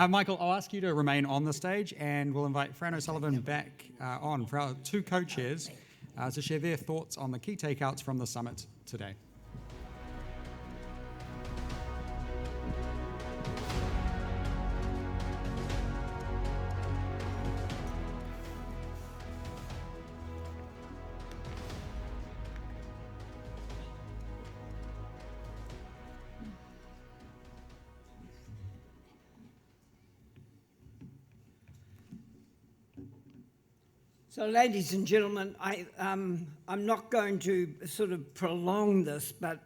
Michael, I'll ask you to remain on the stage, and we'll invite Fran O'Sullivan back on for our two co-chairs to share their thoughts on the key takeouts from the summit today. So, ladies and gentlemen, I'm not going to sort of prolong this, but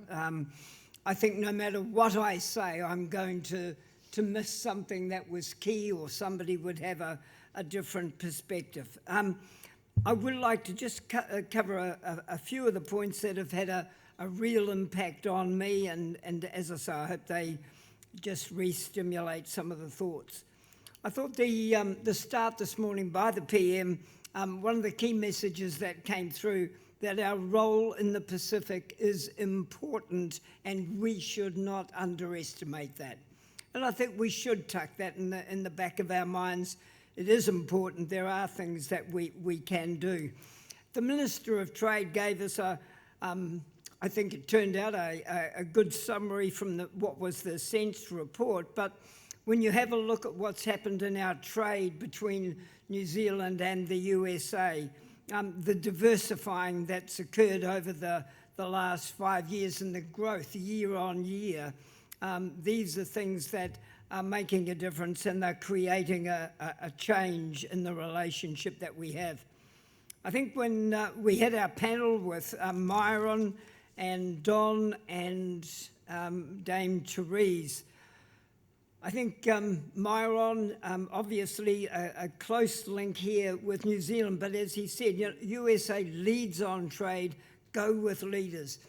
I think no matter what I say, I'm going to miss something that was key, or somebody would have a different perspective. I would like to just cover a few of the points that have had a real impact on me, and as I say, I hope they just re-stimulate some of the thoughts. I thought the start this morning by the PM, one of the key messages that came through, that our role in the Pacific is important and we should not underestimate that. And I think we should tuck that in the back of our minds. It is important. There are things that we can do. The Minister of Trade gave us I think it turned out a good summary from what was the NZINC report, but when you have a look at what's happened in our trade between New Zealand and the USA, the diversifying that's occurred over the last 5 years and the growth year on year, these are things that are making a difference, and they're creating a change in the relationship that we have. I think when we had our panel with Myron and Don and Dame Therese, I think Myron, obviously a close link here with New Zealand, but as he said, USA leads on trade, go with leaders.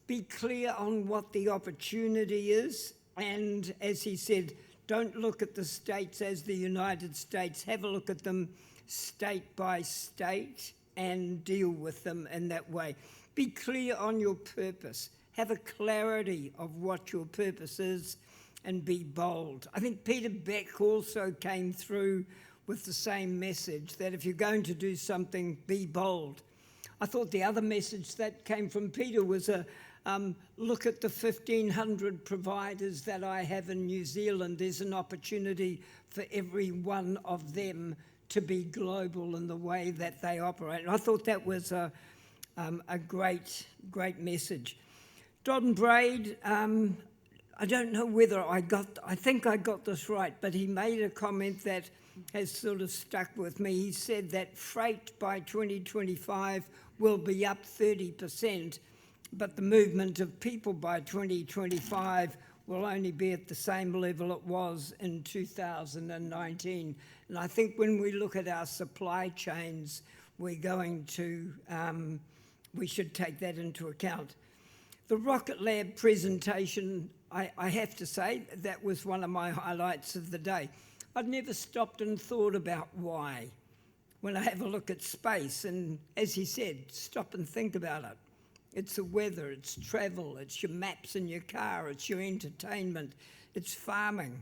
Be clear on what the opportunity is, and as he said, don't look at the states as the United States, have a look at them state by state and deal with them in that way. Be clear on your purpose, have a clarity of what your purpose is, and be bold. I think Peter Beck also came through with the same message, that if you're going to do something, be bold. I thought the other message that came from Peter was look at the 1,500 providers that I have in New Zealand. There's an opportunity for every one of them to be global in the way that they operate. And I thought that was a great message. Don Braid, I don't know whether I think I got this right, but he made a comment that has sort of stuck with me. He said that freight by 2025 will be up 30%, but the movement of people by 2025 will only be at the same level it was in 2019. And I think when we look at our supply chains, we should take that into account. The Rocket Lab presentation, I have to say, that was one of my highlights of the day. I'd never stopped and thought about why. When I have a look at space, and as he said, stop and think about it. It's the weather, it's travel, it's your maps in your car, it's your entertainment, it's farming.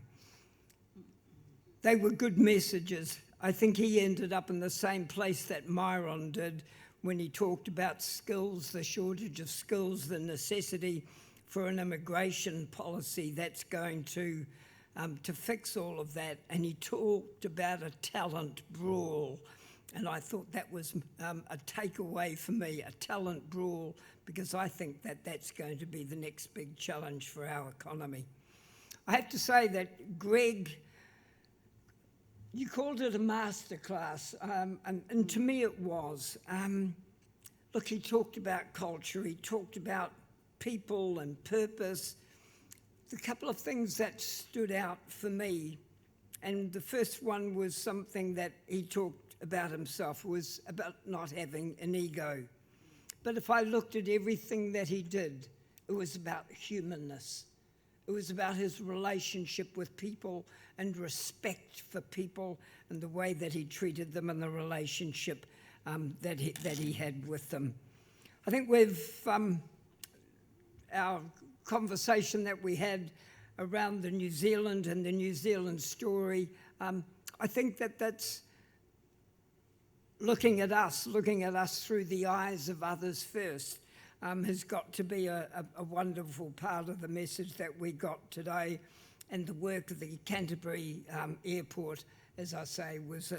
They were good messages. I think he ended up in the same place that Myron did when he talked about skills, the shortage of skills, the necessity for an immigration policy that's going to fix all of that. And he talked about a talent brawl. And I thought that was a takeaway for me, a talent brawl, because I think that that's going to be the next big challenge for our economy. I have to say that Greg, you called it a masterclass, and to me it was. Look, he talked about culture, he talked about people and purpose. The couple of things that stood out for me, and the first one was something that he talked about himself, was about not having an ego. But if I looked at everything that he did, it was about humanness. It was about his relationship with people and respect for people and the way that he treated them and the relationship that he had with them. I think our conversation that we had around the New Zealand and the New Zealand story. I think that's looking at us through the eyes of others first, has got to be a wonderful part of the message that we got today. And the work of the Canterbury Airport, as I say, was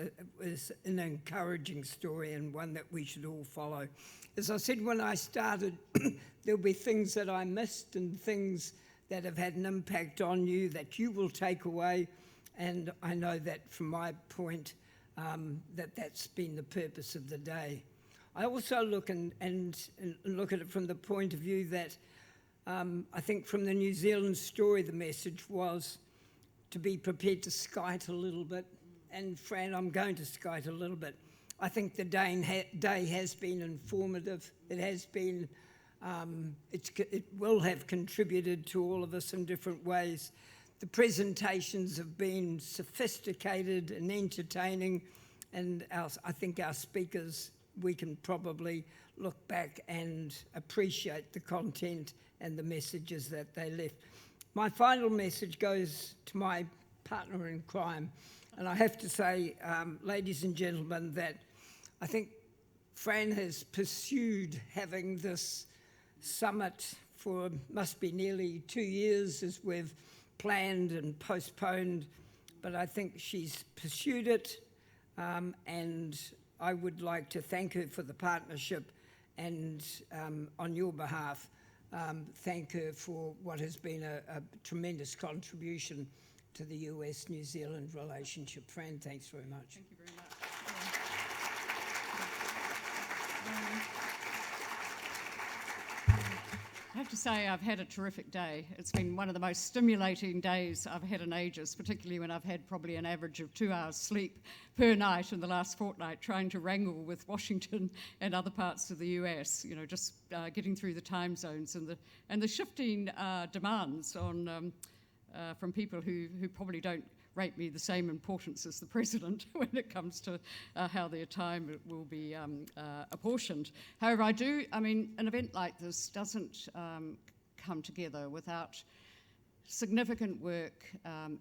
an encouraging story and one that we should all follow. As I said when I started, there'll be things that I missed and things that have had an impact on you that you will take away. And I know that from my point, that's been the purpose of the day. I also look and look at it from the point of view that I think from the New Zealand story, the message was to be prepared to skite a little bit. And Fran, I'm going to skite a little bit. I think the day has been informative. It has been, it will have contributed to all of us in different ways. The presentations have been sophisticated and entertaining, and I think our speakers, we can probably look back and appreciate the content and the messages that they left. My final message goes to my partner in crime, and I have to say, ladies and gentlemen, that I think Fran has pursued having this summit for must be nearly 2 years as we've planned and postponed, but I think she's pursued it, and I would like to thank her for the partnership, and on your behalf, thank her for what has been a tremendous contribution to the US-New Zealand relationship. Fran, thanks very much. Thank you very much. I have to say I've had a terrific day. It's been one of the most stimulating days I've had in ages, particularly when I've had probably an average of 2 hours sleep per night in the last fortnight, trying to wrangle with Washington and other parts of the US, you know, just getting through the time zones and the shifting demands on from people who probably don't rate me the same importance as the president when it comes to how their time will be apportioned. However, I mean, an event like this doesn't come together without significant work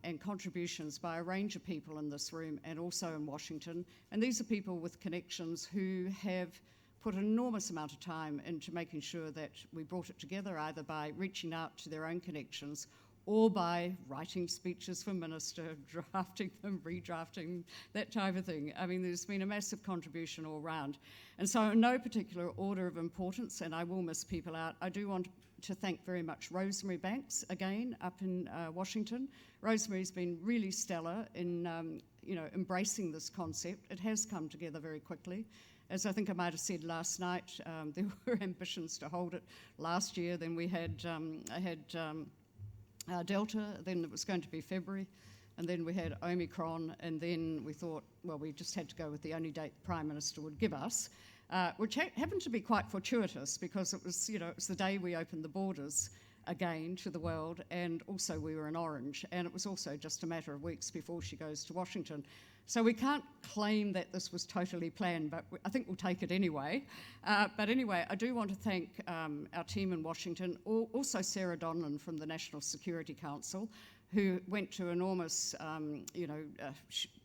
and contributions by a range of people in this room and also in Washington. And these are people with connections who have put an enormous amount of time into making sure that we brought it together, either by reaching out to their own connections or by writing speeches for minister, drafting them, redrafting, that type of thing. I mean, there's been a massive contribution all round. And so in no particular order of importance, and I will miss people out, I do want to thank very much Rosemary Banks, again, up in Washington. Rosemary's been really stellar in embracing this concept. It has come together very quickly. As I think I might have said last night, there were ambitions to hold it last year. Then we had Delta, then it was going to be February, and then we had Omicron, and then we thought, well, we just had to go with the only date the Prime Minister would give us, which happened to be quite fortuitous because it was, it was the day we opened the borders again to the world, and also we were in orange, and it was also just a matter of weeks before she goes to Washington. So we can't claim that this was totally planned, but I think we'll take it anyway. But anyway, I do want to thank our team in Washington, also Sarah Donlan from the National Security Council, who went to enormous,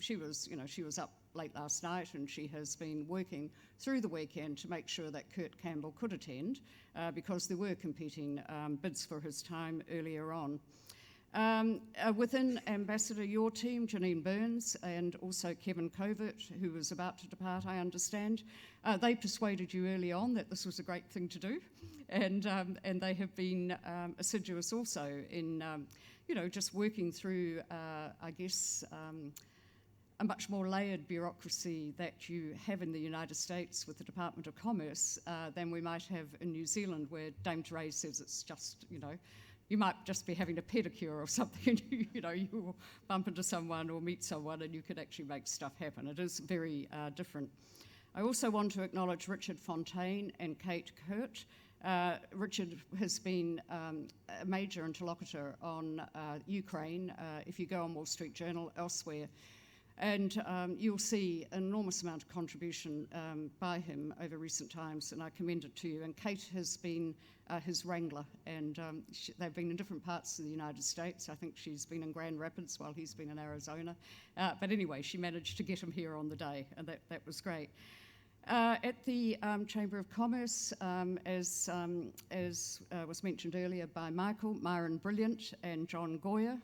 she was up late last night, and she has been working through the weekend to make sure that Kurt Campbell could attend, because there were competing bids for his time earlier on. Within Ambassador, your team, Janine Burns, and also Kevin Covert, who was about to depart, I understand, they persuaded you early on that this was a great thing to do, and they have been assiduous also in, just working through, a much more layered bureaucracy that you have in the United States with the Department of Commerce than we might have in New Zealand, where Dame Therese says it's just, you might just be having a pedicure or something, and you will bump into someone or meet someone and you could actually make stuff happen. It is very different. I also want to acknowledge Richard Fontaine and Kate Kurt. Richard has been a major interlocutor on Ukraine. If you go on Wall Street Journal, elsewhere, And you'll see an enormous amount of contribution by him over recent times, and I commend it to you. And Kate has been his wrangler, and they've been in different parts of the United States. I think she's been in Grand Rapids while he's been in Arizona. But anyway, she managed to get him here on the day, and that was great. At the Chamber of Commerce, as was mentioned earlier by Michael, Myron Brilliant and John Goyer.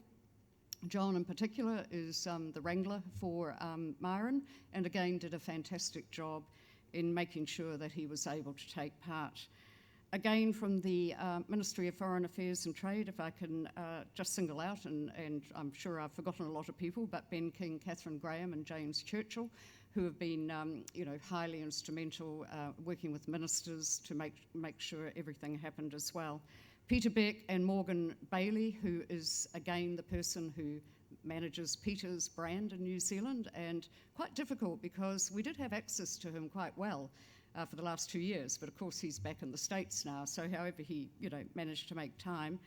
John in particular is the wrangler for Myron, and again did a fantastic job in making sure that he was able to take part. Again, from the Ministry of Foreign Affairs and Trade, if I can just single out, and I'm sure I've forgotten a lot of people, but Ben King, Catherine Graham and James Churchill, who have been highly instrumental working with ministers to make sure everything happened as well. Peter Beck and Morgan Bailey, who is again the person who manages Peter's brand in New Zealand, and quite difficult because we did have access to him quite well for the last 2 years, but of course he's back in the States now, so however he managed to make time.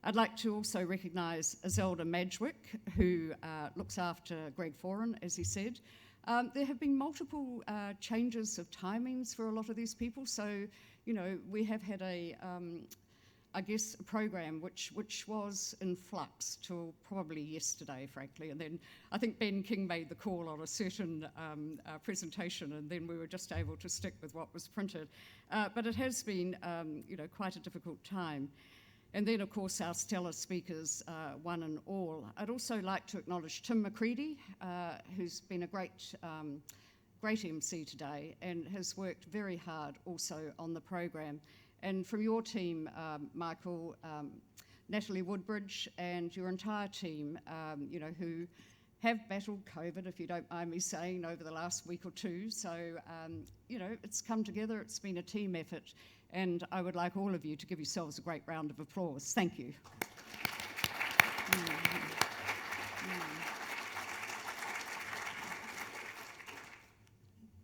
I'd like to also recognise Iselda Madgwick, who looks after Greg Foran, as he said. There have been multiple changes of timings for a lot of these people, so we have had a program which was in flux till probably yesterday, frankly, and then I think Ben King made the call on a certain presentation, and then we were just able to stick with what was printed. But it has been, quite a difficult time. And then, of course, our stellar speakers, one and all. I'd also like to acknowledge Tim McCready, who's been a great MC today and has worked very hard also on the program. And from your team, Michael, Natalie Woodbridge, and your entire team, who have battled COVID, if you don't mind me saying, over the last week or two. So, it's come together. It's been a team effort. And I would like all of you to give yourselves a great round of applause. Thank you.